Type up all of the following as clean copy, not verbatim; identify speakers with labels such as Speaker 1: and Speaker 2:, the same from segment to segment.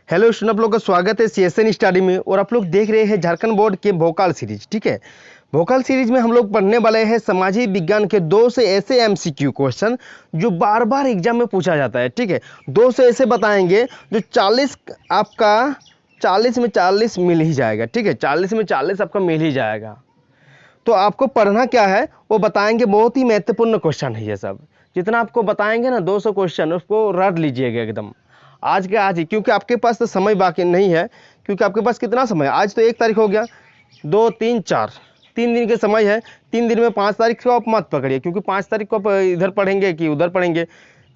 Speaker 1: Hello student, आप लोग का स्वागत है सीएसएन स्टडी में। और आप लोग देख रहे हैं झारखंड बोर्ड के भोकाल सीरीज। ठीक है, भोकाल सीरीज में हम लोग पढ़ने वाले हैं सामाजिक विज्ञान के 2 से ऐसे एमसीक्यू क्वेश्चन जो बार बार एग्जाम में पूछा जाता है। ठीक है, 2 से ऐसे बताएंगे जो 40 आपका 40 में 40 मिल ही जाएगा। ठीक है, 40 में 40 आपका मिल ही जाएगा। तो आपको पढ़ना क्या है वो बताएंगे। बहुत ही महत्वपूर्ण क्वेश्चन है ये सब। जितना आपको बताएंगे ना 200 क्वेश्चन उसको रट लीजिएगा एकदम आज के आज ही, क्योंकि आपके पास तो समय बाकी नहीं है। क्योंकि आपके पास कितना समय है, आज तो 1 तारीख हो गया, 2 3 4 3 दिन के समय है। 3 दिन में 5 तारीख को आप मत पकड़िए, क्योंकि 5 तारीख को आप इधर पढ़ेंगे कि उधर पढ़ेंगे,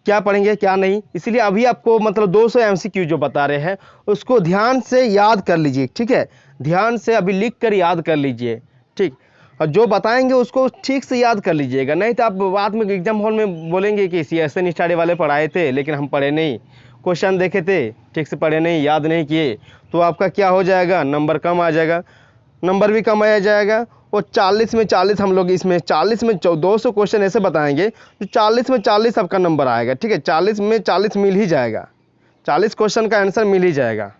Speaker 1: क्या पढ़ेंगे क्या नहीं। इसीलिए अभी आपको मतलब 200 एमसीक्यू जो बता रहे हैं उसको ध्यान से याद कर लीजिए। ठीक है, ध्यान से अभी लिख कर याद कर लीजिए। ठीक, और जो बताएंगे उसको ठीक से याद कर लीजिएगा, नहीं तो आप बाद में एग्जाम हॉल में बोलेंगे कि सीएसएन स्टडी वाले पढ़ाए थे लेकिन हम पढ़े नहीं, क्वेश्चन देखे थे ठीक से पढ़े नहीं, याद नहीं किए, तो आपका क्या हो जाएगा, नंबर कम आ जाएगा, नंबर भी कम आ जाएगा। और 40 में 40 हम लोग इसमें 40 में 200 क्वेश्चन ऐसे बताएंगे जो 40 में 40 आपका नंबर आएगा। ठीक है, 40 में 40 मिल ही जाएगा, 40 क्वेश्चन का आंसर मिल ही जाएगा।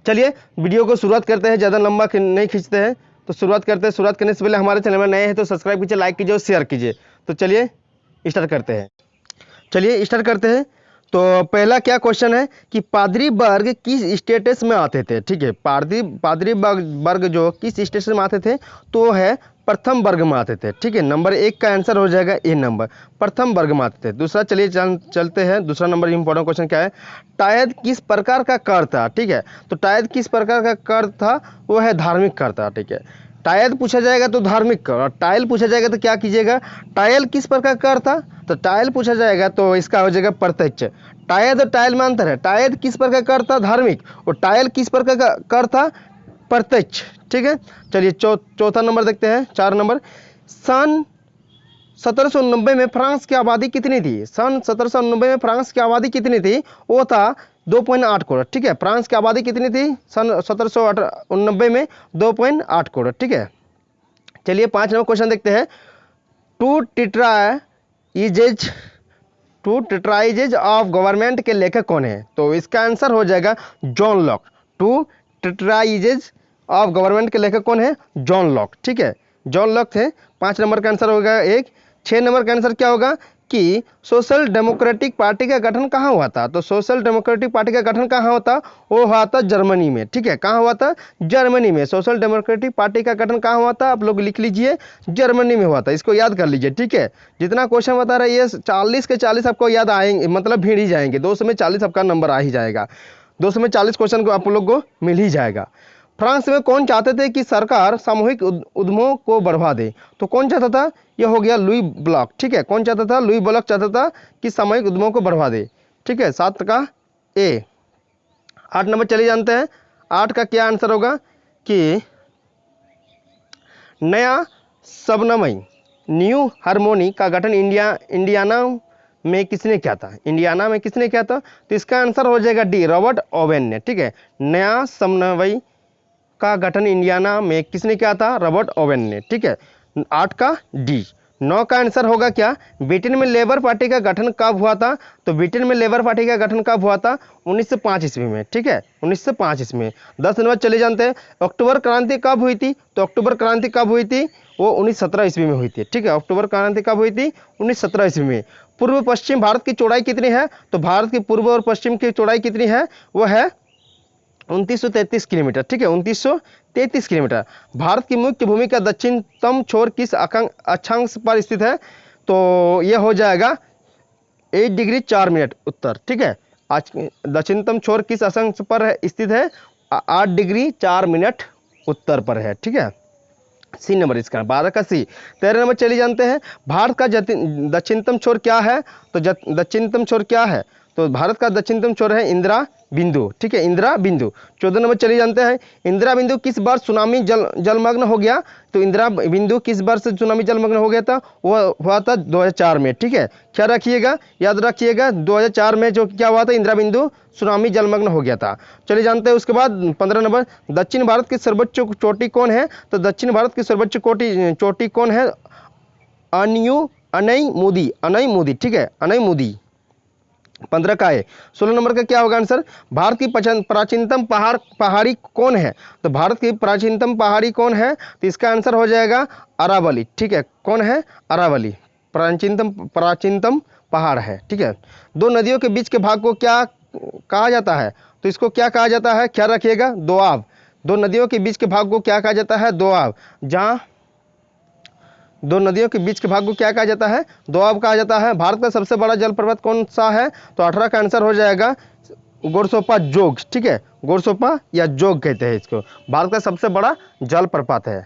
Speaker 1: चलिए वीडियो को शुरुआत करते हैं, ज़्यादा लंबा नहीं खींचते हैं, तो शुरुआत करते हैं। शुरुआत करने से पहले हमारे चैनल में नए हैं तो सब्सक्राइब कीजिए, लाइक कीजिए और शेयर कीजिए। तो चलिए स्टार्ट करते हैं। तो पहला क्या क्वेश्चन है कि पादरी वर्ग किस स्टेटस में आते थे। ठीक है, पादरी वर्ग जो किस स्टेटस में आते थे तो है प्रथम वर्ग में आते थे। ठीक है, नंबर 1 का आंसर हो जाएगा ए नंबर, प्रथम वर्ग में आते थे। दूसरा चलिए चलते हैं, दूसरा नंबर इंपॉर्टेंट क्वेश्चन क्या है, टायद किस प्रकार का कर था। ठीक है, तो टायद किस प्रकार का कर था, वो है धार्मिक कर था। ठीक है, टायल पूछा जाएगा तो धार्मिक कर, और टायल पूछा जाएगा तो क्या कीजिएगा, टायल किस प्रकार कर था, तो टायल पूछा जाएगा तो इसका हो जाएगा प्रत्यक्ष। टायद और टायल में अंतर है, टायद किस प्रकार कर था धार्मिक, और टायल किस प्रकार का कर था प्रत्यक्ष। ठीक है, चलिए चौथा नंबर देखते हैं, 4 नंबर। सन 1790 में फ्रांस की आबादी कितनी थी, सन 1790 में फ्रांस की आबादी कितनी थी, वो था 2.8 करोड़। ठीक है, फ्रांस की आबादी कितनी थी सन 1790 में, 2.8 करोड़। ठीक है, चलिए 5 नंबर क्वेश्चन देखते हैं। टू टेट्राइजेज ऑफ गवर्नमेंट के लेखक कौन है, तो इसका आंसर हो जाएगा John Locke. Two treatises of government के लेखक कौन है, जॉन लॉक। ठीक है, जॉन लॉक थे। 5 नंबर का आंसर होगा 1। 6 नंबर का आंसर क्या होगा कि सोशल डेमोक्रेटिक पार्टी का गठन कहाँ हुआ था, तो सोशल डेमोक्रेटिक पार्टी का गठन कहाँ होता, वो हुआ था जर्मनी में। ठीक है, कहाँ हुआ था, जर्मनी में। सोशल डेमोक्रेटिक पार्टी का गठन कहाँ हुआ था, आप लोग लिख लीजिए, जर्मनी में हुआ था। इसको याद कर लीजिए। ठीक है, जितना क्वेश्चन बता रहा है ये 40 के 40 आपको याद आएंगे, मतलब भीड़ ही जाएंगे। 200 में 40 आपका नंबर आ ही जाएगा, 200 में 40 क्वेश्चन को आप लोग को मिल ही जाएगा। फ्रांस में कौन चाहते थे कि सरकार सामूहिक उद्यमों को बढ़ावा दे, तो कौन चाहता था, यह हो गया लुई ब्लॉक। ठीक है, कौन चाहता था, लुई ब्लॉक चाहता था कि सामूहिक उद्यमों को बढ़ावा दे। ठीक है, 7 का ए। 8 नंबर चलिए जानते हैं, 8 का क्या आंसर होगा कि नया सबनमई न्यू हारमोनी का गठन इंडियाना में किसने किया था, इंडियाना में किसने किया था, तो इसका आंसर हो जाएगा डी, रॉबर्ट ओवेन ने। ठीक है, नया समन्वय का गठन इंडियाना में किसने किया था, रॉबर्ट ओवेन ने। ठीक है, 8 का डी। 9 का आंसर होगा क्या, ब्रिटेन में लेबर पार्टी का गठन कब हुआ था, तो ब्रिटेन में लेबर पार्टी का गठन कब हुआ था, 1905 ईस्वी में। ठीक है, 1905 ईस्वी में। 10 नंबर चले जानते हैं, अक्टूबर क्रांति कब हुई थी, तो अक्टूबर क्रांति कब हुई थी, वो 1917 ईस्वी में हुई थी। ठीक है, अक्टूबर क्रांति कब हुई थी, 1917 ईस्वी में। पूर्व पश्चिम भारत की चौड़ाई कितनी है, तो भारत की पूर्व और पश्चिम की चौड़ाई कितनी है, वो है 2933 किलोमीटर। ठीक है, 2933 किलोमीटर। भारत की मुख्य भूमि का दक्षिणतम छोर किस अक्षांश पर स्थित है, तो यह हो जाएगा 8 डिग्री 4 मिनट उत्तर। ठीक है, आज दक्षिणतम छोर किस अक्षांश पर स्थित है, 8 डिग्री 4 मिनट उत्तर पर है। ठीक है, सी नंबर इसका, 12 का सी। 13 नंबर चलिए जानते हैं, भारत का दक्षिणतम छोर क्या है, तो दक्षिणतम छोर क्या है, तो भारत का दक्षिणतम छोर है इंदिरा बिंदु। ठीक है, इंदिरा बिंदु। 14 नंबर चलिए जानते हैं, इंदिरा बिंदु किस वर्ष सुनामी जलमग्न हो गया, तो इंदिरा बिंदु किस वर्ष सुनामी जलमग्न हो गया था, वह हुआ था 2004 में। ठीक है, क्या रखिएगा, याद रखिएगा, 2004 में जो क्या हुआ था, इंदिरा बिंदु सुनामी जलमग्न हो गया था। चलिए जानते हैं उसके बाद 15 नंबर, दक्षिण भारत की सर्वोच्च चोटी कौन है, तो दक्षिण भारत की सर्वोच्च चोटी कौन है, अनई मोदी। ठीक है, अनई मोदी। 15 का है। 16 नंबर का क्या होगा आंसर? भारत की प्राचीनतम पहाड़ी कौन है? तो भारत की प्राचीनतम पहाड़ी कौन है? तो इसका आंसर हो जाएगा अरावली। ठीक है, कौन है? अरावली प्राचीनतम पहाड़ है। ठीक है, दो नदियों के बीच के भाग को क्या कहा जाता है? तो इसको क्या कहा जाता है? ख्याल रखिएगा, दोआब। दो नदियों के बीच के भाग को क्या कहा जाता है? दोआब। जहां दो नदियों के बीच के भाग को क्या कहा जाता है? दोआब कहा जाता है। भारत का सबसे बड़ा जलप्रपात कौन सा है? तो 18 का आंसर हो जाएगा गोरसोपा जोग। ठीक है, गोरसोपा या जोग कहते हैं इसको, भारत का सबसे बड़ा जलप्रपात है।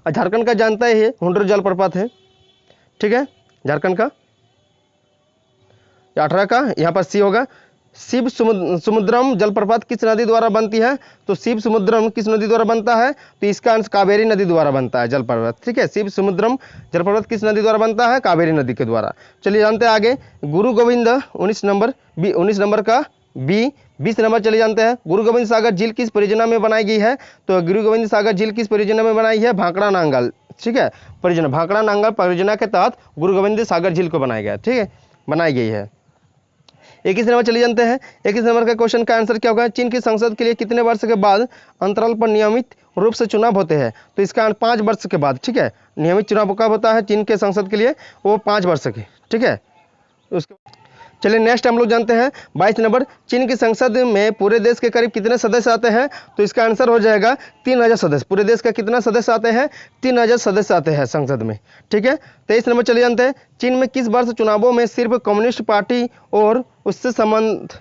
Speaker 1: झारखंड का जानता ही है, हुंडर जलप्रपात है। ठीक है, झारखंड का 18 का यहाँ पर सी होगा। शिव समुद्रम जलप्रपात किस नदी द्वारा बनती है? तो शिव समुद्रम किस नदी द्वारा बनता है? तो इसका आंसर कावेरी नदी द्वारा बनता है जलप्रपात। ठीक है, शिव समुद्रम जलप्रपात किस नदी द्वारा बनता है? कावेरी नदी के द्वारा। चलिए जानते हैं आगे। गुरु गोविंद 19 नंबर बी, 19 नंबर का बी। 20 नंबर चले जानते हैं, गुरु गोविंद सागर झील किस परियोजना में बनाई गई है? तो गुरु गोविंद सागर झील किस परियोजना में बनाई है? भाखड़ा नांगल। ठीक है, परियोजना भाखड़ा नांगल परियोजना के तहत गुरु गोविंद सागर झील को बनाया गया। ठीक है, बनाई गई है। 21 नंबर चले जानते हैं। 21 नंबर का क्वेश्चन का आंसर क्या होगा? चीन की संसद के लिए कितने वर्ष के बाद अंतराल पर नियमित रूप से चुनाव होते हैं? तो इसका 5 वर्ष के बाद। ठीक है, नियमित चुनाव कब होता है चीन के संसद के लिए? वो 5 वर्ष के। ठीक है, उसके चलिए नेक्स्ट हम लोग जानते हैं 22 नंबर। चीन की संसद में पूरे देश के करीब कितने सदस्य आते हैं? तो इसका आंसर हो जाएगा 3000 सदस्य। पूरे देश का कितना सदस्य आते हैं? 3000 सदस्य आते हैं संसद में। ठीक है, 23 नंबर चलिए जानते हैं। चीन में किस वर्ष चुनावों में सिर्फ कम्युनिस्ट पार्टी और उससे संबंध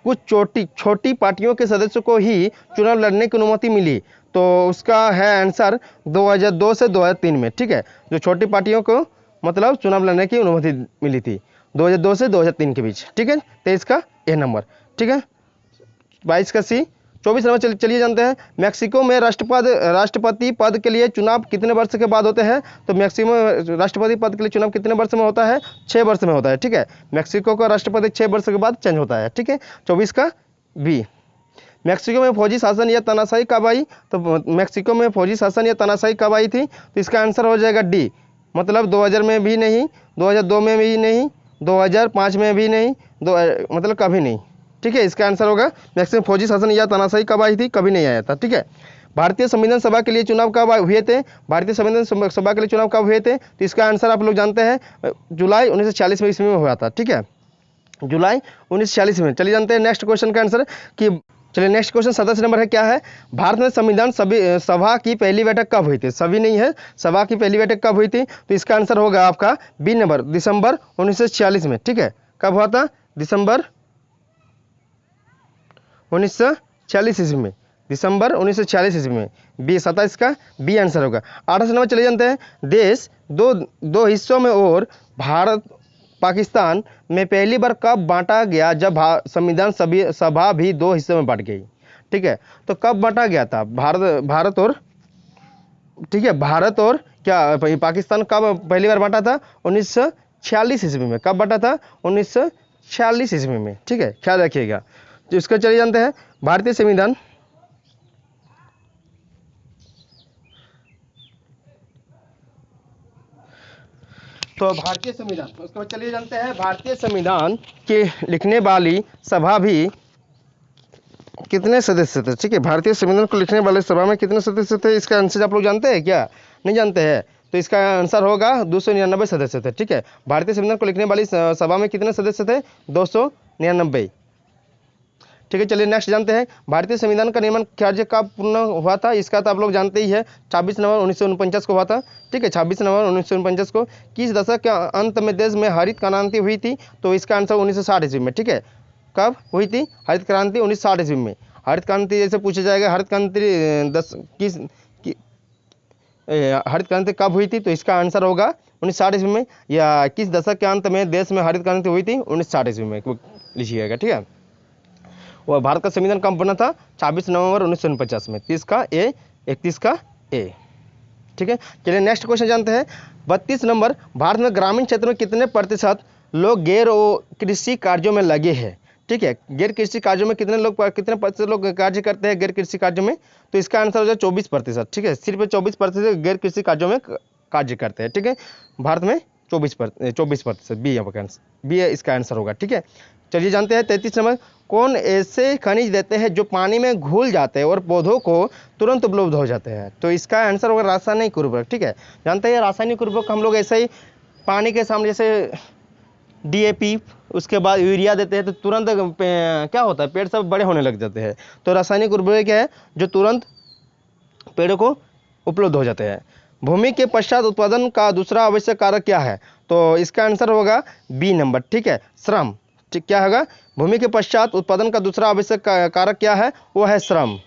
Speaker 1: कुछ छोटी पार्टियों के सदस्यों को ही चुनाव लड़ने की अनुमति मिली? तो उसका है आंसर 2002 से 2003 में। ठीक है, जो छोटी पार्टियों को मतलब चुनाव लड़ने की अनुमति मिली थी 2002 से 2003 के बीच। ठीक है, 23 का ए नंबर। ठीक है, 22 का सी। 24 नंबर चलिए जानते हैं। मैक्सिको में राष्ट्रपति पद के लिए चुनाव कितने वर्ष के बाद होते हैं? तो मैक्सिको में राष्ट्रपति पद के लिए चुनाव कितने वर्ष में होता है? 6 वर्ष में होता है। ठीक है, मैक्सिको का राष्ट्रपति 6 वर्ष के बाद चेंज होता है। ठीक है, 24 का बी। मैक्सिको में फौजी शासन या तानाशाही कब आई? तो मैक्सिको में फौजी शासन या तानाशाही कब आई थी? तो इसका आंसर हो जाएगा डी, मतलब 2000 में भी नहीं, 2002 में भी नहीं, 2005 में भी नहीं, मतलब कभी नहीं। ठीक है, इसका आंसर होगा मैक्सिमम फौजी शासन या तानाशाही कब आई थी? कभी नहीं आया था। ठीक है, भारतीय संविधान सभा के लिए चुनाव कब हुए थे? भारतीय संविधान सभा के लिए चुनाव कब हुए थे? तो इसका आंसर आप लोग जानते हैं जुलाई 1946 में ईस्वी में हुआ था। ठीक है, जुलाई 1946 में। चलिए जानते हैं नेक्स्ट क्वेश्चन का आंसर कि चलिए नेक्स्ट क्वेश्चन 27 नंबर है, क्या है? भारत में संविधान सभा की पहली बैठक कब हुई थी? सभी नहीं है, सभा की पहली बैठक कब हुई थी? तो इसका आंसर होगा आपका बी नंबर, दिसंबर 1946 में। ठीक है, कब हुआ था? दिसंबर 1946 ईस्वी में, दिसंबर 1946 ईस्वी में। बी 27 का बी आंसर होगा। 28 नंबर चले जानते हैं। देश दो हिस्सों में और भारत पाकिस्तान में पहली बार कब बांटा गया? जब संविधान सभा भी 2 हिस्सों में बांट गई। ठीक है, तो कब बांटा गया था? भारत और, ठीक है, भारत और क्या पाकिस्तान कब पहली बार बांटा था? 1946 ईस्वी में। कब बांटा था? 1946 ईस्वी में। ठीक है, ख्याल रखिएगा। तो इसका चलिए जानते हैं भारतीय संविधान उसके बाद चलिए जानते हैं भारतीय संविधान के लिखने वाली सभा भी कितने सदस्य थे? ठीक है, भारतीय संविधान को लिखने वाले सभा में कितने सदस्य थे? इसका आंसर आप लोग जानते हैं क्या? नहीं जानते हैं? तो इसका आंसर होगा 299 सदस्य थे। ठीक है, भारतीय संविधान को लिखने वाली सभा में कितने सदस्य थे? 299। ठीक है, चलिए नेक्स्ट जानते हैं भारतीय संविधान का निर्माण कार्य कब पूर्ण हुआ था? इसका तो आप लोग जानते ही है, 26 नवंबर 1949 को हुआ था। ठीक है, 26 नवंबर 1949 को। किस दशक के अंत में देश में हरित क्रांति हुई थी? तो इसका आंसर 1960 ईस्वी में। ठीक है, कब हुई थी हरित क्रांति? 1960 ईस्वी में। हरित क्रांति जैसे पूछा जाएगा, हरित क्रांति कब हुई थी? तो इसका आंसर होगा 1960 ईस्वी में। या किस दशक के अंत में देश में हरित क्रांति हुई थी? 1960 ईस्वी में लिखिएगा। ठीक है, वह भारत का संविधान कब बना था? 26 नवंबर 1949 में। 30 का ए, 31 का ए। ठीक है, चलिए नेक्स्ट क्वेश्चन जानते हैं 32 नंबर। भारत में ग्रामीण क्षेत्र में कितने प्रतिशत लोग गैर कृषि कार्यों में लगे हैं? ठीक है, गैर कृषि कार्यों में कितने प्रतिशत लोग कार्य करते हैं गैर कृषि कार्यों में? तो इसका आंसर हो जाए 24%। ठीक है, सिर्फ 24% गैर कृषि कार्यों में कार्य करते हैं। ठीक है, भारत में 24%, बी इसका आंसर होगा। ठीक है, चलिए जानते हैं 33 नंबर, कौन ऐसे खनिज देते हैं जो पानी में घुल जाते हैं और पौधों को तुरंत उपलब्ध हो जाते हैं? तो इसका आंसर होगा रासायनिक उर्वरक। ठीक है, जानते हैं रासायनिक उर्वरक हम लोग ऐसे ही पानी के सामने जैसे DAP, उसके बाद यूरिया देते हैं तो तुरंत क्या होता है, पेड़ सब बड़े होने लग जाते हैं। तो रासायनिक उर्वरक क्या है, जो तुरंत पेड़ों को उपलब्ध हो जाते हैं। भूमि के पश्चात उत्पादन का दूसरा आवश्यक कारक क्या है? तो इसका आंसर होगा बी नंबर। ठीक है, श्रम। ठीक, क्या होगा, भूमि के पश्चात उत्पादन का दूसरा आवश्यक कारक क्या है, वो है श्रम।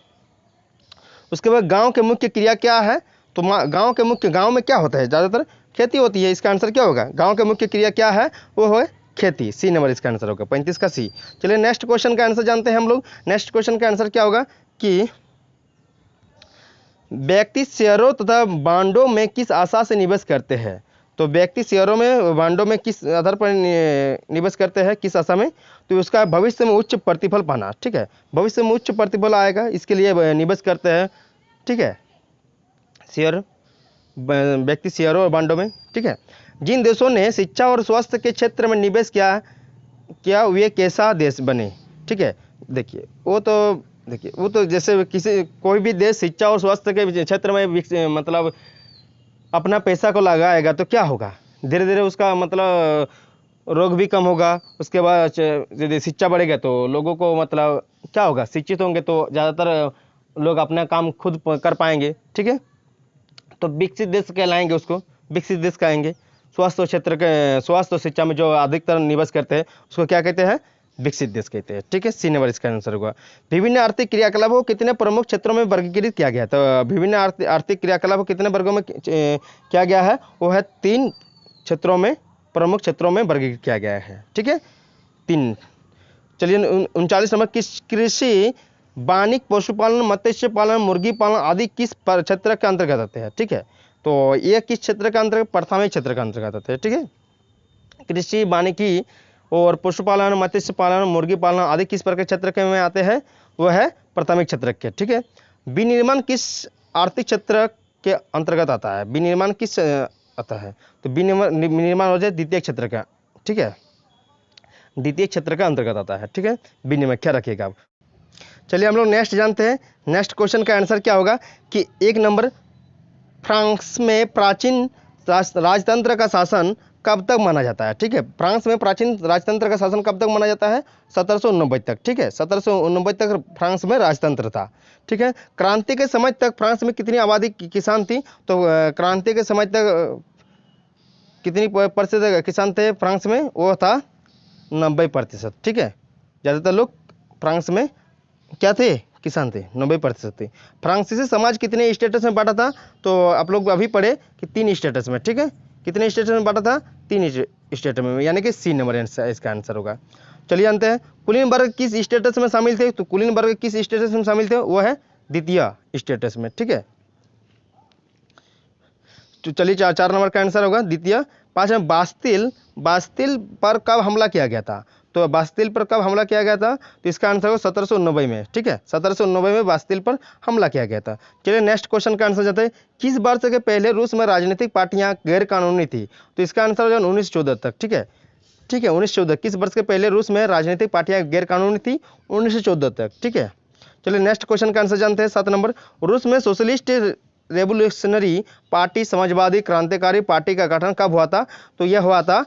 Speaker 1: उसके बाद गांव के मुख्य क्रिया क्या है? तो गांव में क्या होता है, ज़्यादातर खेती होती है। इसका आंसर क्या होगा, गांव के मुख्य क्रिया क्या है, वो है खेती। सी नंबर इसका आंसर होगा, 35 का सी। चलिए नेक्स्ट क्वेश्चन का आंसर जानते हैं हम लोग। नेक्स्ट क्वेश्चन का आंसर क्या होगा कि व्यक्ति शेयरों तथा बांडों में किस आशा से निवेश करते हैं? तो व्यक्ति शेयरों में बांडों में किस आधार पर निवेश करते हैं, किस आशा में? तो उसका भविष्य में उच्च प्रतिफल पाना। ठीक है, भविष्य में उच्च प्रतिफल आएगा, इसके लिए निवेश करते हैं। ठीक है, शेयर, व्यक्ति शेयरों और बांडों में। ठीक है, जिन देशों ने शिक्षा और स्वास्थ्य के क्षेत्र में निवेश किया वे कैसा देश बने? ठीक है, देखिए वो तो जैसे कोई भी देश शिक्षा और स्वास्थ्य के क्षेत्र में मतलब अपना पैसा को लगाएगा तो क्या होगा, धीरे धीरे उसका मतलब रोग भी कम होगा। उसके बाद यदि शिक्षा बढ़ेगा तो लोगों को मतलब क्या होगा, शिक्षित होंगे तो ज़्यादातर लोग अपना काम खुद कर पाएंगे। ठीक है, तो विकसित देश कहलाएंगे, उसको विकसित देश कहेंगे। स्वास्थ्य क्षेत्र के, स्वास्थ्य और शिक्षा में जो अधिकतर निवेश करते हैं उसको क्या कहते हैं, विकसित देश कहते हैं। ठीक है, सी नंबर इसका आंसर होगा। विभिन्न आर्थिक क्रियाकलापों को कितने प्रमुख क्षेत्रों में वर्गीकृत किया गया? तो विभिन्न आर्थिक क्रियाकलापों को कितने वर्गों में किया गया है, वो है 3 क्षेत्रों में, प्रमुख क्षेत्रों में वर्गीकृत किया गया है। ठीक है, 3। चलिए 39 नंबर, किस कृषि, वानिक, पशुपालन, मत्स्य पालन, मुर्गी पालन आदि किस क्षेत्र के अंतर्गत आते हैं? ठीक है, तो ये किस क्षेत्र के अंतर्गत, प्राथमिक क्षेत्र के अंतर्गत आते हैं। ठीक है, कृषि, वानिकी और पशुपालन, मत्स्य पालन, मुर्गी पालन आदि किस प्रकार क्षेत्र के में आते हैं, वो है प्राथमिक क्षेत्र के। ठीक है, विनिर्माण किस आर्थिक क्षेत्र के अंतर्गत आता है? विनिर्माण किस आता है? तो विनिर्माण हो जाए द्वितीय क्षेत्र का। ठीक है, द्वितीय क्षेत्र का अंतर्गत आता है। ठीक है, विनिमय क्या रखिएगा आप। चलिए हम लोग नेक्स्ट जानते हैं। नेक्स्ट क्वेश्चन का आंसर क्या होगा कि 1 नंबर, फ्रांस में प्राचीन राजतंत्र का शासन कब तक माना जाता है? ठीक है, फ्रांस में प्राचीन राजतंत्र का शासन कब तक माना जाता है? 1789 तक। ठीक है, 1789 तक फ्रांस में राजतंत्र था। ठीक है, क्रांति के समय तक फ्रांस में कितनी आबादी किसान थी? तो क्रांति के समय तक कितनी प्रतिशत किसान थे फ्रांस में? वो था 90%। ठीक है, ज़्यादातर लोग फ्रांस में क्या थे, किसान थे, 90% थे। फ्रांसीसी समाज कितने स्टेटस में बांटा था? तो आप लोग अभी पढ़े कि 3 स्टेटस में। ठीक है, कितने स्टेटस में बांटा था? 3 स्टेटस में, यानी कि सी नंबर इसका आंसर होगा। चलिए जानते हैं कुलीन वर्ग किस स्टेटस में शामिल थे? तो कुलीन वर्ग किस स्टेटस में शामिल थे? वो है द्वितीय स्टेटस में। ठीक है, तो चलिए 4 नंबर का आंसर होगा द्वितीय। 5 में बास्तिल पर कब हमला किया गया था? तो बास्तिल पर कब हमला किया गया था? तो इसका आंसर होगा 1789 में। ठीक है, 1789 में बास्तिल पर हमला किया गया था। चलिए नेक्स्ट क्वेश्चन का आंसर जाते हैं। किस वर्ष के पहले रूस में राजनीतिक पार्टियां गैर कानूनी थी? तो इसका आंसर होगा 1914 तक। ठीक है, 1914। किस वर्ष के पहले रूस में राजनीतिक पार्टियां गैर कानूनी थी? 1914 तक। ठीक है, चलिए नेक्स्ट क्वेश्चन का आंसर जानते हैं। 7 नंबर, रूस में सोशलिस्ट रेवोल्यूशनरी पार्टी, समाजवादी क्रांतिकारी पार्टी का गठन कब हुआ था? तो यह हुआ था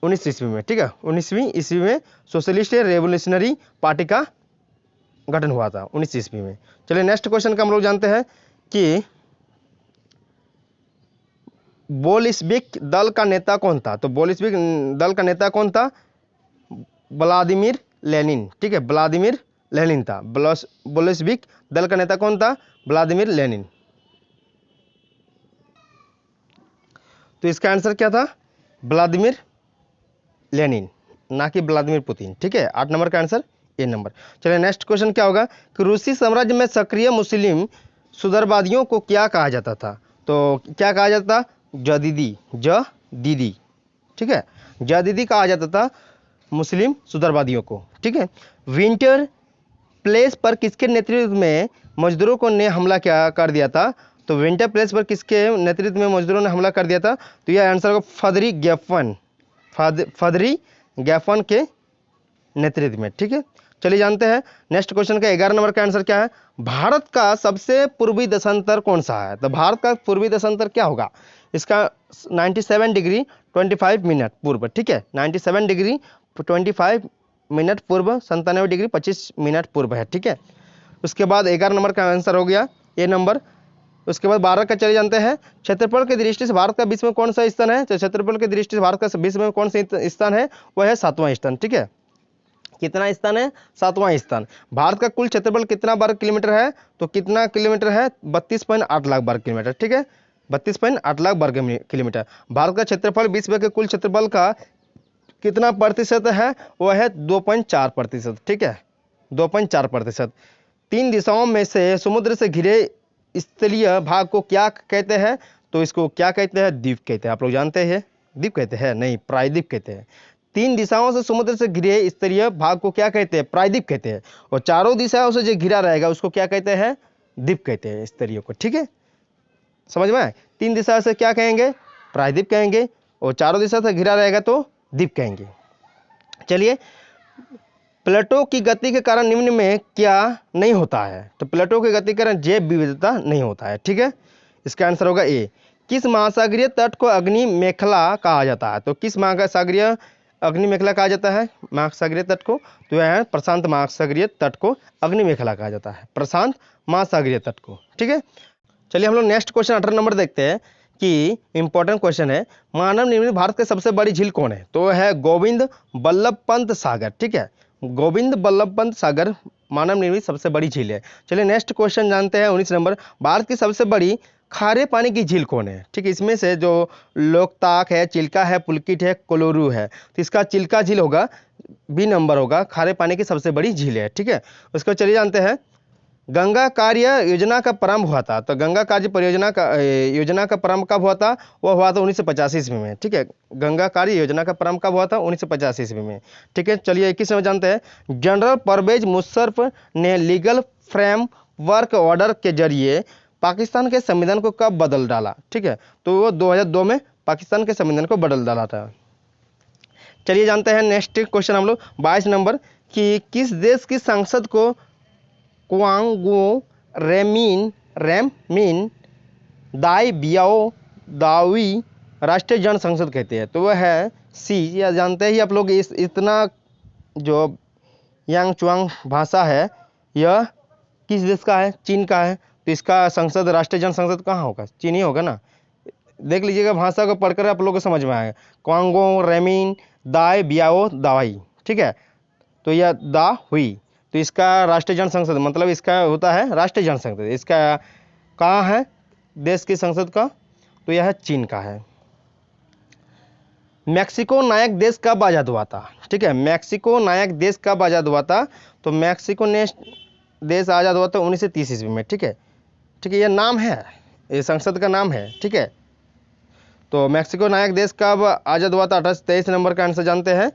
Speaker 1: 19 ईस्वी में। ठीक है, 19वीं ईस्वी में सोशलिस्ट रेवोल्यूशनरी पार्टी का गठन हुआ था 19 ईस्वी में। चलिए नेक्स्ट क्वेश्चन का हम लोग जानते हैं कि बोल्शेविक दल का नेता कौन था? तो बोल्शेविक दल का नेता कौन था? Vladimir Lenin. ठीक है, व्लादिमीर लेनिन था। बोल्शेविक दल का नेता कौन था? Vladimir Lenin. तो इसका आंसर क्या था? व्लादिमीर लेनिन, ना कि व्लादिमीर पुतिन। ठीक है, 8 नंबर का आंसर ए नंबर। चलिए नेक्स्ट क्वेश्चन क्या होगा कि रूसी साम्राज्य में सक्रिय मुस्लिम सुधारवादियों को क्या कहा जाता था? तो क्या कहा जाता था? जदीदी। ठीक है, जदीदी कहा जाता था मुस्लिम सुधारवादियों को। ठीक है, विंटर प्लेस पर किसके नेतृत्व में मजदूरों को ने हमला क्या कर दिया था? तो विंटर प्लेस पर किसके नेतृत्व में मजदूरों ने हमला कर दिया था? तो यह आंसर होगा फदरी गैफन, फदरी गैफन के नेतृत्व में। ठीक है, चलिए जानते हैं नेक्स्ट क्वेश्चन का 11 नंबर का आंसर क्या है? भारत का सबसे पूर्वी देशांतर कौन सा है? तो भारत का पूर्वी देशांतर क्या होगा? इसका 97 डिग्री 25 मिनट पूर्व। ठीक है, 97 डिग्री 25 मिनट पूर्व, 97 डिग्री 25 मिनट पूर्व है। ठीक है, उसके बाद 11 नंबर का आंसर हो गया ए नंबर। उसके बाद 12 का चले जानते हैं, क्षेत्रफल की दृष्टि से भारत का विश्व में कौन सा स्थान है? तो क्षेत्रफल की दृष्टि से भारत का विश्व में कौन सा स्थान है? वह है 7वां स्थान। ठीक है, कितना स्थान है? 7वां स्थान। भारत का कुल क्षेत्रफल कितना वर्ग किलोमीटर है? तो कितना किलोमीटर है? 32.8 लाख वर्ग किलोमीटर। ठीक है, 32.8 लाख वर्ग किलोमीटर। भारत का क्षेत्रफल विश्व के कुल क्षेत्रफल का कितना प्रतिशत है? वह है 2.4%। ठीक है, 2.4%। 3 दिशाओं में से समुद्र से घिरे स्थलीय भाग को क्या कहते हैं? तो इसको क्या कहते हैं? द्वीप कहते हैं। आप लोग जानते हैं द्वीप कहते हैं? नहीं, प्रायद्वीप कहते हैं। 3 दिशाओं से समुद्र से घिरे स्तरीय भाग को क्या कहते हैं? प्रायद्वीप कहते हैं। और चारों दिशाओं से जो घिरा रहेगा उसको क्या कहते हैं? द्वीप कहते हैं स्तरीय को। ठीक है, समझ में आए? 3 दिशा से क्या कहेंगे? प्रायद्वीप कहेंगे, और चारों दिशा से घिरा रहेगा तो द्वीप कहेंगे। चलिए, प्लेटो की गति के कारण निम्न में क्या नहीं होता है? तो प्लेटो की गति के कारण जैव विविधता नहीं होता है। ठीक है, इसका आंसर होगा ए। किस महासागरीय तट को अग्नि मेखला कहा जाता है? तो किस महासागरीय अग्नि मेखला कहा जाता है महासागरीय तट को? तो यह है प्रशांत महासागरीय तट को अग्नि मेखला कहा जाता है, प्रशांत महासागरीय तट को। ठीक है, चलिए हम लोग नेक्स्ट क्वेश्चन 18 नंबर देखते हैं कि इंपॉर्टेंट क्वेश्चन है, मानव निर्मित भारत की सबसे बड़ी झील कौन है? तो है गोविंद बल्लभ पंत सागर। ठीक है, गोविंद बल्लभ पंत सागर मानव निर्मित सबसे बड़ी झील है। चलिए नेक्स्ट क्वेश्चन जानते हैं 19 नंबर, भारत की सबसे बड़ी खारे पानी की झील कौन है? ठीक है, इसमें से जो लोकताक है, चिल्का है, पुलकित है, कोलोरू है, तो इसका चिल्का झील होगा, बी नंबर होगा, खारे पानी की सबसे बड़ी झील है। ठीक है, उसको चलिए जानते हैं, गंगा कार्य योजना का प्रारंभ हुआ था। तो गंगा कार्य परियोजना का योजना का प्रारंभ कब हुआ था? वह हुआ था 1985 ईस्वी में। ठीक है, गंगा कार्य योजना का प्रारंभ कब हुआ था? 1985 ईस्वी में। ठीक है, चलिए 21 में जानते हैं, जनरल परवेज मुशर्रफ ने लीगल फ्रेमवर्क ऑर्डर के जरिए पाकिस्तान के संविधान को कब बदल डाला? ठीक है, तो वो 2002 में पाकिस्तान के संविधान को बदल डाला था। चलिए जानते हैं नेक्स्ट क्वेश्चन हम लोग 22 नंबर, कि किस देश की संसद को क्वांगो रेमिन दाई बियाओ दावी राष्ट्रीय जन संसद कहते हैं? तो वह है सी। या जानते ही आप लोग, इस इतना जो यांगचुआंग भाषा है यह किस देश का है? चीन का है। तो इसका संसद, राष्ट्रीय जन संसद कहाँ होगा? चीन ही होगा ना। देख लीजिएगा, भाषा को पढ़कर आप लोगों को समझ में आएगा। क्वांगो रेमिन दाई बियाओ दावाई। ठीक है, तो यह दा हुई, तो इसका राष्ट्रीय जन संसद मतलब इसका होता है राष्ट्रीय जन संसद। इसका कहाँ है देश की संसद का? तो यह चीन का है। मैक्सिको नायक देश कब आज़ाद हुआ था? ठीक है, मैक्सिको नायक देश कब आज़ाद हुआ था? तो मैक्सिको देश आज़ाद हुआ था 1930 ईस्वी में। ठीक है, ठीक है, यह नाम है, ये संसद का नाम है। ठीक है, तो मैक्सिको नायक देश कब आज़ाद हुआ था? 23 नंबर का आंसर जानते हैं,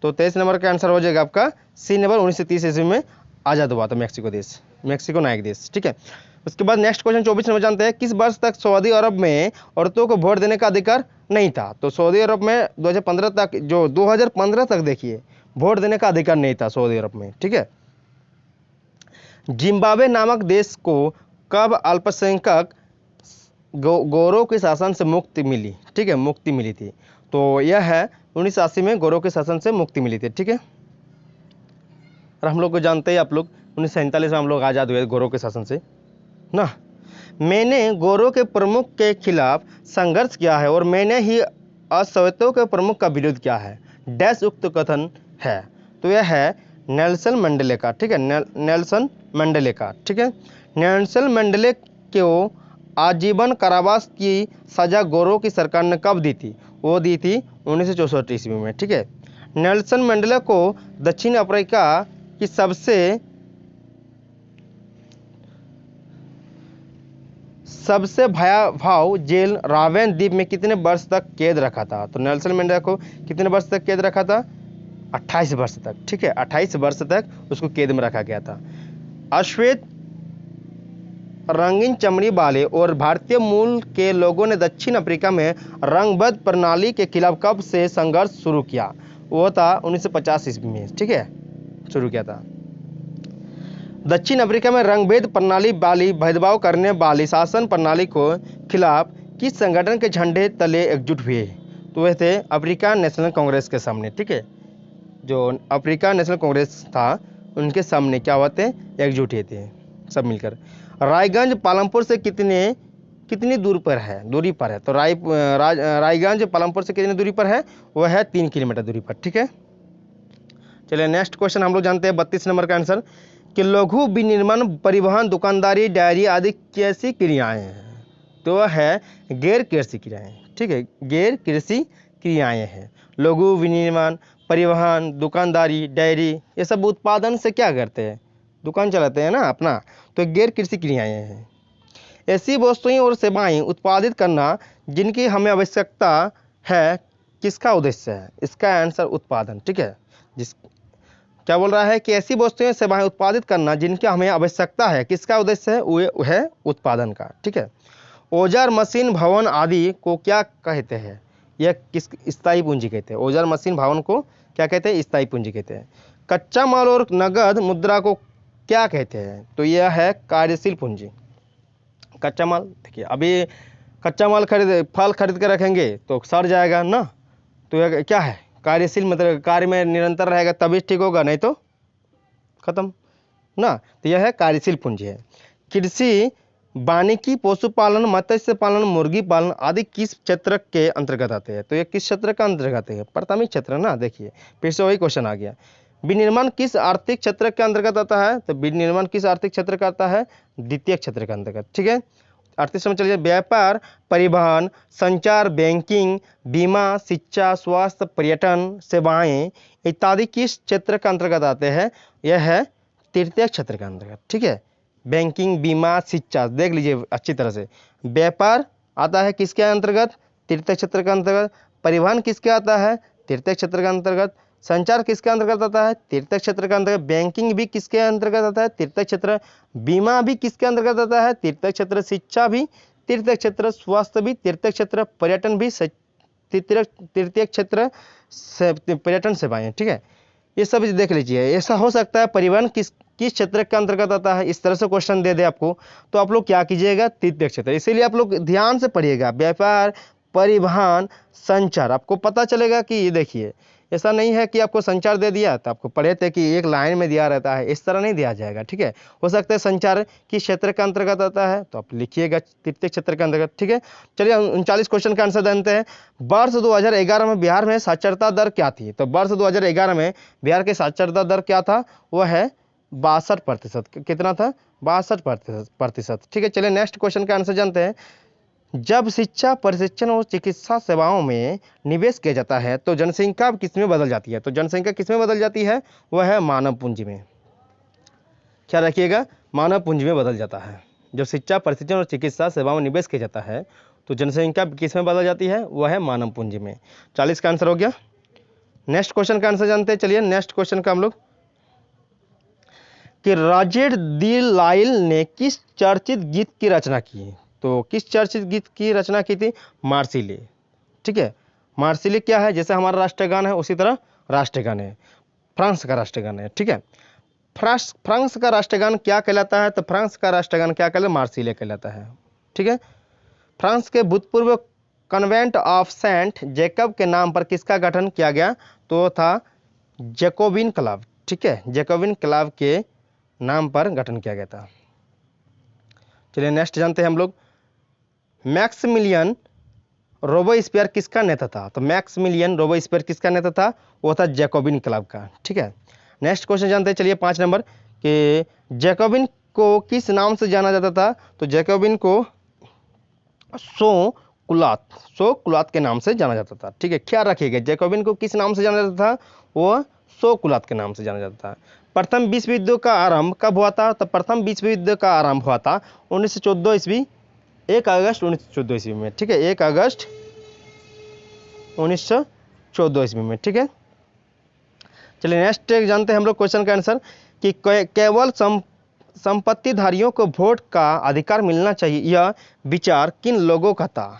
Speaker 1: तो 23 नंबर का आंसर हो जाएगा आपका सी नंबर, 1930 ईस्वी में आज़ाद हुआ था मैक्सिको देश, मैक्सिको नायक देश। ठीक है, उसके बाद नेक्स्ट क्वेश्चन 24 नंबर जानते हैं, किस वर्ष तक सऊदी अरब में औरतों को वोट देने का अधिकार नहीं था? तो सऊदी अरब में 2015 तक, जो 2015 तक देखिए, वोट देने का अधिकार नहीं था सऊदी अरब में। ठीक है, जिम्बाब्वे नामक देश को कब अल्पसंख्यक गौरों के शासन से मुक्ति मिली? ठीक है, मुक्ति मिली थी, तो यह है 1980 में गौरों के शासन से मुक्ति मिली थी। ठीक है, और हम लोग को जानते हैं आप लोग 1947 में हम लोग आज़ाद हुए गौरों के शासन से ना। मैंने गौरों के प्रमुख के खिलाफ संघर्ष किया है और मैंने ही असत्यों के प्रमुख का विरोध किया है, डैश उक्त कथन है? तो यह है नेल्सन मंडेले का। ठीक है, नेल्सन मंडेले का। ठीक है, नेल्सन मंडेले को आजीवन कारावास की सजा गौरों की सरकार ने कब दी थी? वो दी थी 1964 ईस्वी में। ठीक है, नेल्सन मंडेला को दक्षिण अफ्रीका की सबसे भयावह जेल रावेन द्वीप में कितने वर्ष तक कैद रखा था? तो नेल्सन मंडेला को कितने वर्ष तक कैद रखा था? 28 वर्ष तक। ठीक है, 28 वर्ष तक उसको कैद में रखा गया था। अश्वेत रंगीन चमड़ी वाले और भारतीय मूल के लोगों ने दक्षिण अफ्रीका में रंगबद्ध प्रणाली के खिलाफ कब से संघर्ष शुरू किया? वो था 1950 ईस्वी में, ठीक है, शुरू किया था। दक्षिण अफ्रीका में रंगभेद प्रणाली वाली भेदभाव करने वाली शासन प्रणाली को खिलाफ किस संगठन के झंडे तले एकजुट हुए? तो वह थे अफ्रीकन नेशनल कांग्रेस के सामने, ठीक है, जो अफ्रीकन नेशनल कांग्रेस था उनके सामने क्या हुआ थे, एकजुट हुए थे सब मिलकर। रायगंज पालमपुर से कितनी दूरी पर है? तो रायगंज पालमपुर से कितनी दूरी पर है? वह है 3 किलोमीटर दूरी पर, ठीक है। चलिए नेक्स्ट क्वेश्चन हम लोग जानते हैं 32 नंबर का आंसर कि लघु विनिर्माण, परिवहन, दुकानदारी, डायरी आदि कैसी क्रियाएं हैं? तो वह है गैर कृषि क्रियाएं, ठीक है, गैर कृषि क्रियाएं हैं। लघु विनिर्माण, परिवहन, दुकानदारी, डायरी, ये सब उत्पादन से क्या करते हैं? दुकान चलाते हैं ना अपना, तो गैर कृषि क्रियाएं हैं। ऐसी वस्तुएं और सेवाएं उत्पादित करना जिनकी हमें आवश्यकता है, किसका उद्देश्य है? इसका आंसर उत्पादन, ठीक है। क्या बोल रहा है कि ऐसी वस्तुएं सेवाएं उत्पादित करना जिनकी हमें आवश्यकता है, किसका उद्देश्य है? वो है उत्पादन का, ठीक है। औजार, मशीन, भवन आदि को क्या कहते हैं? यह किस स्थायी पूंजी कहते हैं। औजार, मशीन, भवन को क्या कहते हैं? स्थायी पूंजी कहते हैं। कच्चा माल और नगद मुद्रा को क्या कहते हैं? तो यह है कार्यशील पूंजी। कच्चा माल, देखिए अभी कच्चा माल फल खरीद कर रखेंगे तो सड़ जाएगा ना, तो यह क्या है? कार्यशील, मतलब कार्य में निरंतर रहेगा तभी ठीक होगा, नहीं तो खत्म ना। तो यह है कार्यशील पूंजी है। कृषि, वानिकी, पशुपालन, मत्स्य पालन, मुर्गी पालन आदि किस क्षेत्र के अंतर्गत आते हैं? तो ये किस क्षेत्र का अंतर्गत है? प्राथमिक क्षेत्र ना। देखिए फिर से वही क्वेश्चन आ गया। विनिर्माण किस आर्थिक क्षेत्र के अंतर्गत आता है? तो विनिर्माण किस आर्थिक क्षेत्र का आता है? द्वितीय क्षेत्र के अंतर्गत, ठीक है। आर्थिक समझ चलिए। व्यापार, परिवहन, संचार, बैंकिंग, बीमा, शिक्षा, स्वास्थ्य, पर्यटन सेवाएं इत्यादि किस क्षेत्र के अंतर्गत आते हैं? यह है तृतीय क्षेत्र के अंतर्गत, ठीक है। बैंकिंग, बीमा, शिक्षा, देख लीजिए अच्छी तरह से। व्यापार आता है किसके अंतर्गत? तृतीय क्षेत्र के अंतर्गत। परिवहन किसके आता है? तृतीय क्षेत्र के अंतर्गत। संचार किसके अंतर्गत आता है? तृतीय क्षेत्र के अंतर्गत। बैंकिंग भी किसके अंतर्गत आता है? तृतीय क्षेत्र। बीमा भी किसके अंतर्गत आता है? तृतीय क्षेत्र। शिक्षा भी तृतीय क्षेत्र। स्वास्थ्य भी तृतीय क्षेत्र। पर्यटन भी तृतीय क्षेत्र। पर्यटन सेवाएं, ठीक है। ये सब देख लीजिए। ऐसा हो सकता है परिवहन किस क्षेत्र के अंतर्गत आता है, इस तरह से क्वेश्चन दे दे आपको, तो आप लोग क्या कीजिएगा? तृतीय क्षेत्र। इसीलिए आप लोग ध्यान से पढ़िएगा। व्यापार, परिवहन, संचार, आपको पता चलेगा कि ये देखिए ऐसा नहीं है कि आपको संचार दे दिया तो आपको पढ़े थे कि एक लाइन में दिया रहता है, इस तरह नहीं दिया जाएगा, ठीक है। हो सकता है संचार किस क्षेत्र के अंतर्गत आता है, तो आप लिखिएगा तृतीय क्षेत्र के अंतर्गत, ठीक है। चलिए 39 क्वेश्चन का आंसर जानते हैं। वर्ष 2011 में बिहार में साक्षरता दर क्या थी? तो वर्ष 2011 में बिहार की साक्षरता दर क्या था? वह है 62%। कितना था? 62%, ठीक है। चलिए नेक्स्ट क्वेश्चन का आंसर जानते हैं। जब शिक्षा, प्रशिक्षण और चिकित्सा सेवाओं में निवेश किया जाता है तो जनसंख्या किसमें बदल जाती है? तो जनसंख्या किसमें बदल जाती है? वह है मानव पूंजी में। क्या रखिएगा? मानव पूंजी में बदल जाता है। जब शिक्षा, प्रशिक्षण और चिकित्सा सेवाओं में निवेश किया जाता है तो जनसंख्या किसमें बदल जाती है? वह है मानव पूंजी में। 40 का आंसर हो गया। नेक्स्ट क्वेश्चन का आंसर जानते हैं। चलिए नेक्स्ट क्वेश्चन का हम लोग कि रॉजर दी लाइल ने किस चर्चित गीत की रचना की? तो किस चर्चित गीत की रचना की थी? मार्सिले, ठीक है। मार्सिले क्या है? जैसे हमारा राष्ट्रगान है उसी तरह राष्ट्रगान है। फ्रांस का राष्ट्रगान है, ठीक है। फ्रांस का राष्ट्रगान क्या कहलाता है? तो फ्रांस का राष्ट्रगान क्या कहलाता है? मार्सिले कहलाता है, ठीक है। फ्रांस के भूतपूर्व कन्वेंट ऑफ सेंट जैकब के नाम पर किसका गठन किया गया? तो था जैकोबिन क्लब, ठीक है। जैकोबिन क्लब के नाम पर गठन किया गया था। चलिए नेक्स्ट जानते हैं हम लोग। मैक्सिमिलियन रोबेस्पियर किसका नेता था? तो मैक्सिमिलियन रोबेस्पियर किसका नेता था? वो था जैकोबिन क्लब का, ठीक है। नेक्स्ट क्वेश्चन जानते हैं। चलिए 5 नंबर कि जैकोबिन को किस नाम से जाना जाता था? तो जैकोबिन को सो कुलात के नाम से जाना जाता था, ठीक है। क्या रखिएगा? जैकोबिन को किस नाम से जाना जाता था? वो सो कुलात के नाम से जाना जाता था। प्रथम विश्व युद्ध का आरंभ कब हुआ था? तो प्रथम विश्व युद्ध का आरंभ हुआ था 1914 ईस्वी, 1 अगस्त 1914 ईस्वी में, ठीक है। 1 अगस्त 1914 ईस्वी में, ठीक है। चलिए नेक्स्ट जानते हैं हम लोग क्वेश्चन का आंसर कि केवल संपत्तिधारियों को वोट का अधिकार मिलना चाहिए, यह विचार किन लोगों का था?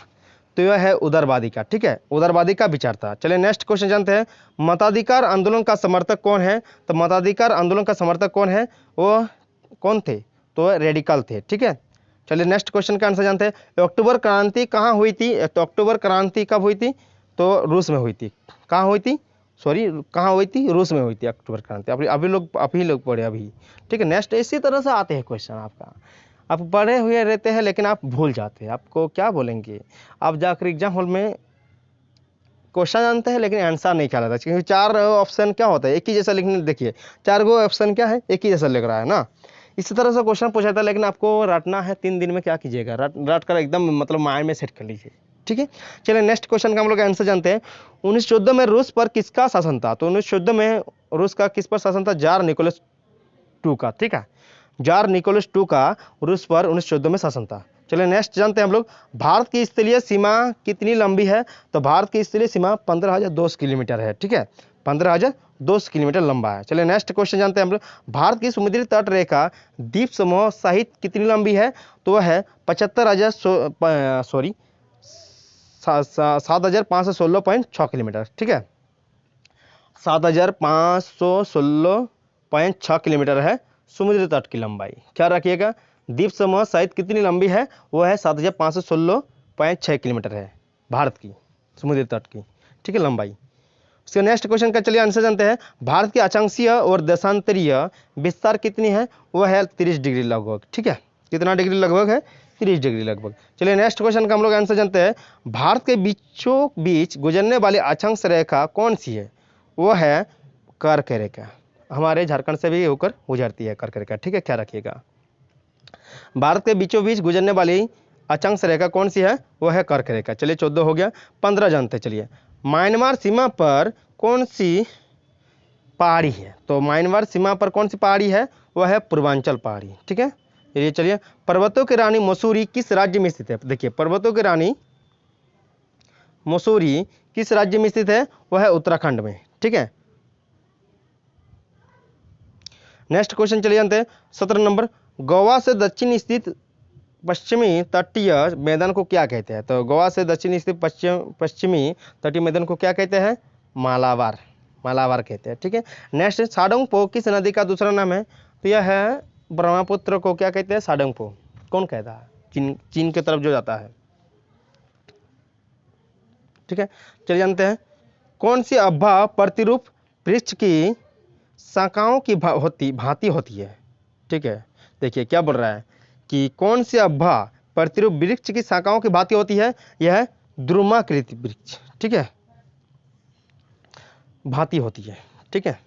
Speaker 1: तो यह है उदारवादी का, ठीक है, उदारवादी का विचार था। चलिए नेक्स्ट क्वेश्चन जानते हैं, मताधिकार आंदोलन का समर्थक कौन है? तो मताधिकार आंदोलन का समर्थक कौन है, वो कौन थे? तो रेडिकल थे, ठीक है। चलिए नेक्स्ट क्वेश्चन का आंसर जानते हैं, अक्टूबर क्रांति कहाँ हुई थी? तो अक्टूबर क्रांति कब हुई थी? तो रूस में हुई थी। कहाँ हुई थी? सॉरी, कहाँ हुई थी? रूस में हुई थी अक्टूबर क्रांति। अभी लोग पढ़े अभी, ठीक है। नेक्स्ट इसी तरह से आते हैं क्वेश्चन आपका, आप पढ़े हुए रहते हैं लेकिन आप भूल जाते हैं, आपको क्या बोलेंगे, आप जाकर एग्जाम हॉल में क्वेश्चन जानते हैं लेकिन आंसर नहीं ख्याल आता, क्योंकि 4 ऑप्शन क्या होता है, एक ही जैसा लिखने, देखिए 4 गो ऑप्शन क्या है, एक ही जैसा लिख रहा है ना। इसी तरह से क्वेश्चन पूछा था, लेकिन आपको रटना है 3 दिन में, क्या कीजिएगा, रट कर एकदम मतलब माइंड में सेट कर लीजिए, ठीक है। चलिए नेक्स्ट क्वेश्चन का हम लोग आंसर जानते हैं, 1914 में रूस पर किसका शासन था? तो 1914 में रूस का किस पर शासन था? जार निकोलस टू का, ठीक है, जार निकोलस टू का रूस पर 1914 में शासन था। चलिए नेक्स्ट जानते हैं हम लोग, भारत की स्थलीय सीमा कितनी लंबी है? तो भारत की स्थलीय सीमा 15,200 किलोमीटर है, ठीक है, 15,200 किलोमीटर लंबा है। चलिए नेक्स्ट क्वेश्चन जानते हैं हम लोग, भारत की समुद्री तट रेखा द्वीप समूह सहित कितनी लंबी है? तो वह है 7,516.6 किलोमीटर, ठीक है, 7,516.6 किलोमीटर है समुद्री तट की लंबाई। क्या रखिएगा, द्वीप समूह सहित कितनी लंबी है? वो है 7,516.6 किलोमीटर है भारत की समुद्री तट की, ठीक है, लंबाई। उसके नेक्स्ट क्वेश्चन का चलिए आंसर जानते हैं, भारत की अक्षांशीय और देशांतरीय विस्तार कितनी है? वह है 30 डिग्री लगभग, ठीक है, कितना डिग्री लगभग है? 30 डिग्री लगभग। चलिए नेक्स्ट क्वेश्चन का हम लोग आंसर जानते हैं, भारत के बीचों बीच गुजरने वाली अक्षांश रेखा कौन सी है? वो है कर्क रेखा, हमारे झारखंड से भी होकर गुजरती है कर्क रेखा, ठीक है, क्या रखिएगा, भारत के बीचों बीच गुजरने वाली अक्षांश रेखा कौन सी है? वो है कर्क रेखा। चलिए 14 हो गया, 15 जानते हैं। चलिए म्यांमार सीमा पर कौन सी पहाड़ी है? तो म्यांमार सीमा पर कौन सी पहाड़ी है? वह है पूर्वांचल पहाड़ी, ठीक है। ये चलिए, पर्वतों की रानी मसूरी किस राज्य में स्थित है? देखिए पर्वतों की रानी मसूरी किस राज्य में स्थित है? वह है उत्तराखंड में, ठीक है। नेक्स्ट क्वेश्चन चलिए जानते हैं, 17 नंबर, गोवा से दक्षिण स्थित पश्चिमी तटीय मैदान को क्या कहते हैं? तो गोवा से दक्षिण स्थित पश्चिमी तटीय मैदान को क्या कहते हैं? मालाबार, मालाबार कहते हैं, ठीक है। नेक्स्ट, साडोंगपो किस नदी का दूसरा नाम है? तो यह है ब्रह्मपुत्र को क्या कहते हैं? साडोंगपो। कौन कहता है? चीन की तरफ जो जाता है, ठीक है। चलिए जानते हैं, कौन सी अभा प्रतिरूप वृक्ष की शाखाओं की भांति होती है? ठीक है, देखिए क्या बोल रहा है कि कौन सी अभा प्रतिरूप वृक्ष की शाखाओं की भांति होती है? यह है द्रुमाकृति वृक्ष, ठीक है, भांति होती है, ठीक है।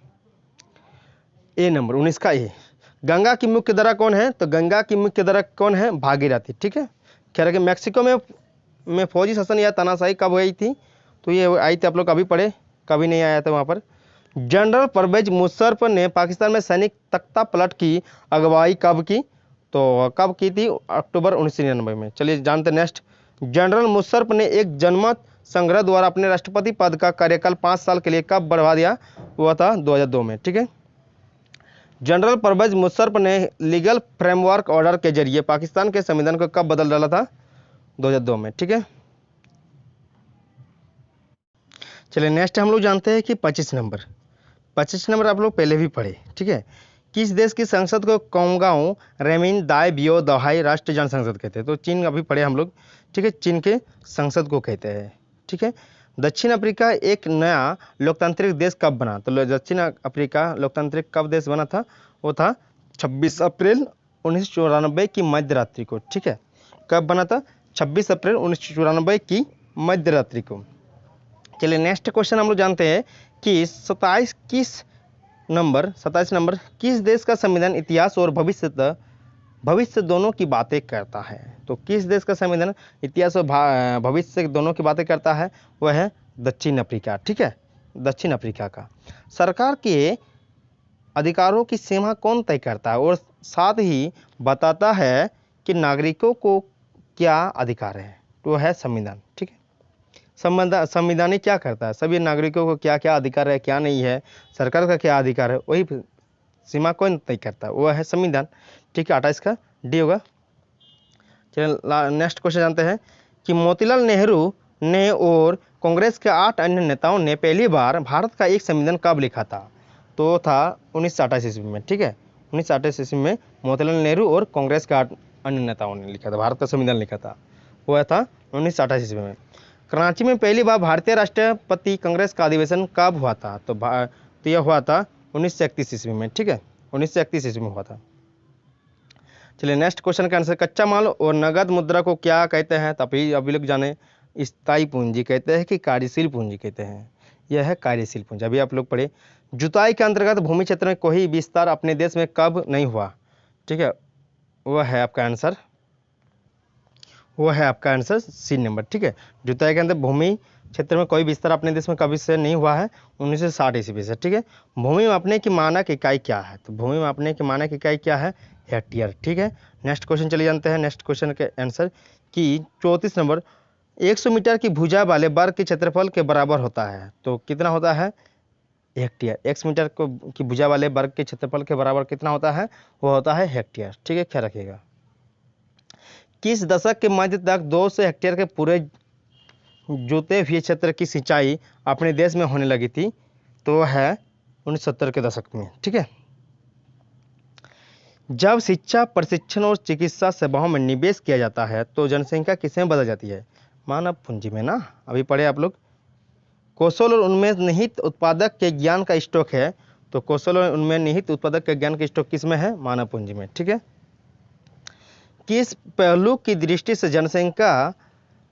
Speaker 1: ए नंबर 19 का ए, गंगा की मुख्य धारा कौन है? तो गंगा की मुख्य धारा कौन है? भागीरथी, ठीक है। क्या रखे, मैक्सिको में फौजी शासन या तानाशाही कब हुई थी? तो ये आई थी, आप लोग कभी पढ़े, कभी नहीं आया था वहाँ पर। जनरल परवेज मुशर्रफ ने पाकिस्तान में सैनिक तख्ता पलट की अगुवाई कब की? तो कब की थी? अक्टूबर 1999 में। चलिए जानते नेक्स्ट, जनरल मुशर्रफ ने एक जनमत संग्रह द्वारा अपने राष्ट्रपति पद का कार्यकाल 5 साल के लिए कब बढ़वा दिया? हुआ था 2002 में, ठीक है। जनरल परवेज मुशर्रफ ने लीगल फ्रेमवर्क ऑर्डर के जरिए पाकिस्तान के संविधान को कब बदल डाला था? 2002 में, ठीक है। चलिए नेक्स्ट हम लोग जानते हैं कि 25 नंबर आप लोग पहले भी पढ़े, ठीक है। किस देश की संसद को कोंगाओ रेमिन दाई बियो दोहाई राष्ट्रीय जन संसद कहते हैं? तो चीन अभी पढ़े हम लोग, ठीक है, चीन के संसद को कहते हैं, ठीक है। दक्षिण अफ्रीका एक नया लोकतांत्रिक देश कब बना? तो दक्षिण अफ्रीका लोकतांत्रिक कब देश बना था? वो था 26 अप्रैल 1994 की मध्य रात्रि को, ठीक है। कब बना था? 26 अप्रैल 1994 की मध्य रात्रि को। चलिए नेक्स्ट क्वेश्चन हम लोग जानते हैं कि 27 नंबर किस देश का संविधान इतिहास और भविष्य दोनों की बातें करता है? तो किस देश का संविधान इतिहास और भविष्य दोनों की बातें करता है? वह है दक्षिण अफ्रीका, ठीक है, दक्षिण अफ्रीका का। सरकार के अधिकारों की सीमा कौन तय करता है और साथ ही बताता है कि नागरिकों को क्या अधिकार है? तो है संविधान, ठीक है। संविधान क्या करता है? सभी नागरिकों को क्या क्या अधिकार है, क्या नहीं है, सरकार का क्या अधिकार है, वही सीमा कौन तय करता है? वो है संविधान। ठीक है, 28 का डी होगा। चलिए नेक्स्ट क्वेश्चन जानते हैं कि मोतीलाल नेहरू ने और कांग्रेस के 8 अन्य नेताओं ने पहली बार भारत का एक संविधान कब लिखा था? तो था 1928 ईस्वी में। ठीक है, 1928 ईस्वी में मोतीलाल नेहरू और कांग्रेस के 8 अन्य नेताओं ने लिखा था, भारत का संविधान लिखा था, वो था 1928 ईस्वी में। कराची में पहली बार भारतीय राष्ट्रपति कांग्रेस का अधिवेशन कब हुआ था? तो यह हुआ था 1931 ईस्वी में। ठीक है, 1931 ईस्वी में हुआ था। चलिए नेक्स्ट क्वेश्चन का आंसर, कच्चा माल और नगद मुद्रा को क्या कहते हैं? तो अभी लोग जाने, स्थायी पूंजी कहते हैं कि कार्यशील पूंजी कहते हैं? यह है कार्यशील पूंजी। अभी आप लोग पढ़े, जुताई के अंतर्गत भूमि क्षेत्र में कोई विस्तार अपने देश में कब नहीं हुआ? ठीक है, वह है आपका आंसर, वो है आपका आंसर सी नंबर। ठीक है, जुताई के अंदर भूमि क्षेत्र में कोई विस्तार अपने देश में कभी से नहीं हुआ है, 1960 ईस्वी से। ठीक है, भूमि मापने की मानक इकाई क्या है? तो भूमि मापने की मानक इकाई क्या है? हेक्टेयर। ठीक है, नेक्स्ट क्वेश्चन चले जानते हैं। नेक्स्ट क्वेश्चन के आंसर कि 34 नंबर, 100 मीटर की भुजा वाले वर्ग के क्षेत्रफल के बराबर होता है, तो कितना होता है? हेक्टेयर। 100 मीटर की भुजा वाले वर्ग के क्षेत्रफल के बराबर कितना होता है? वो होता है हेक्टेयर। ठीक है, ख्याल रखिएगा। किस दशक के मध्य तक 200 हेक्टेयर के पूरे जोते हुए क्षेत्र की सिंचाई अपने देश में होने लगी थी? तो है 1970 के दशक में। ठीक है, जब शिक्षा, प्रशिक्षण और चिकित्सा सेवाओं में निवेश किया जाता है तो जनसंख्या किसमें बदल जाती है? मानव पूंजी में ना। अभी पढ़े आप लोग, कौशल और उनमें निहित उत्पादक के ज्ञान का स्टॉक है, तो कौशल और उनमें निहित उत्पादक के ज्ञान का स्टॉक किसमें है? मानव पूंजी में। ठीक है, किस पहलू की दृष्टि से जनसंख्या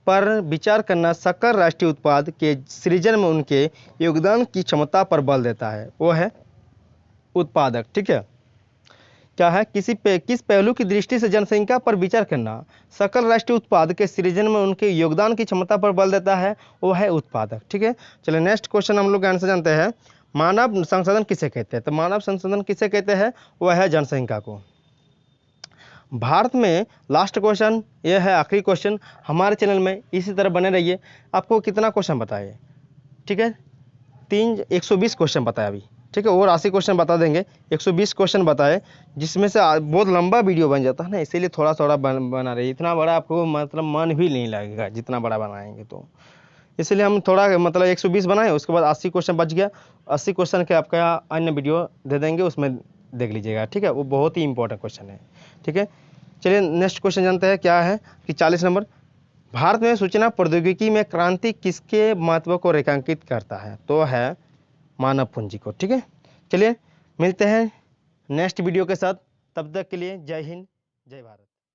Speaker 1: पर विचार करना सकल राष्ट्रीय उत्पाद के सृजन में उनके योगदान की क्षमता पर बल देता है? वो है उत्पादक। ठीक है, क्या है? किस पहलू की दृष्टि से जनसंख्या पर विचार करना सकल राष्ट्रीय उत्पाद के सृजन में उनके योगदान की क्षमता पर बल देता है? वो है उत्पादक। ठीक है, चलिए नेक्स्ट क्वेश्चन हम लोग आंसर जानते हैं, मानव संसाधन किसे कहते हैं? तो मानव संसाधन किसे कहते हैं? वह है जनसंख्या को। भारत में लास्ट क्वेश्चन, यह है आखिरी क्वेश्चन। हमारे चैनल में इसी तरह बने रहिए। आपको कितना क्वेश्चन बताए? ठीक है, 120 क्वेश्चन बताया अभी। ठीक है, और 80 क्वेश्चन बता देंगे। 120 क्वेश्चन बताए, जिसमें से बहुत लंबा वीडियो बन जाता है ना, इसीलिए थोड़ा थोड़ा बना रही। इतना बड़ा आपको मतलब मन भी नहीं लगेगा जितना बड़ा बनाएंगे, तो इसलिए हम थोड़ा मतलब 120 बनाए, उसके बाद 80 क्वेश्चन बच गया। 80 क्वेश्चन के आपका अन्य वीडियो दे देंगे, उसमें देख लीजिएगा। ठीक है, वो बहुत ही इंपॉर्टेंट क्वेश्चन है। ठीक है, चलिए नेक्स्ट क्वेश्चन जानते हैं, क्या है कि 40 नंबर, भारत में सूचना प्रौद्योगिकी में क्रांति किसके महत्व को रेखांकित करता है? तो है मानव पूंजी को। ठीक है, चलिए मिलते हैं नेक्स्ट वीडियो के साथ, तब तक के लिए जय हिंद, जय भारत।